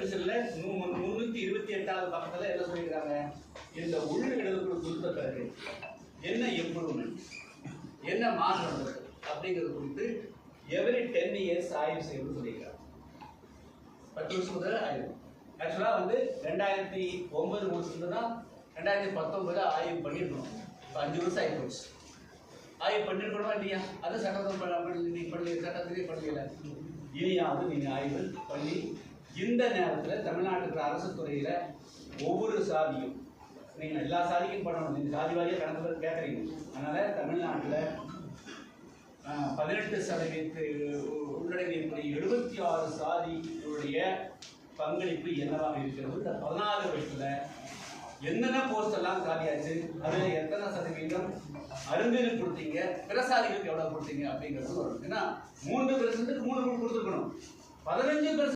கமிஷன்ல 328வது பக்கத்துல என்ன சொல்லியிருக்காங்க, இந்த உள்ளிடங்களுக்கு கொடுத்த பிறகு என்ன இம்ப்ரூவ்மெண்ட், என்ன மாற்றம் அப்படிங்கிறது குறித்து எவ்ரி 10 இயர்ஸ் ஆய்வு செய்யணும்னு சொல்லியிருக்காங்க. 10 வருஷம் முதல்ல ஆய்வு. ஆக்சுவலா 2009 முடிச்சிருந்தா 2019 ஆய்வு பண்ணிருக்கணும். இப்போ 5 வருஷம் ஆகி போச்சு. ஆய்வு பண்ணிருக்கணுமா இல்லையா? அது சட்டத்திலே பண்ணல. இனியாவது நீங்க ஆய்வு பண்ணி இந்த நேரத்தில் தமிழ்நாட்டுக்கு அரசு துறையில ஒவ்வொரு சாதியும் நீங்க எல்லா சாதிக்கும் பண்ணணும். நீங்க சாதி வாரியாக கணக்கு கேட்குறீங்க. அதனால தமிழ்நாட்டில் 18% உள்ளடங்கிய 76 சாதிகளுடைய பங்களிப்பு என்னவாக இருக்கிறது. இந்த 14 வருஷத்துல என்னென்ன போஸ்ட் எல்லாம் காலியாச்சு, அதுல எத்தனை சதவீதம் அருந்திற்கு கொடுத்தீங்க, பிறசாதிகளுக்கு எவ்வளவு கொடுத்தீங்க அப்படிங்கிறது வரும். ஏன்னா 3% 3 கொடுத்துருக்கணும். 15%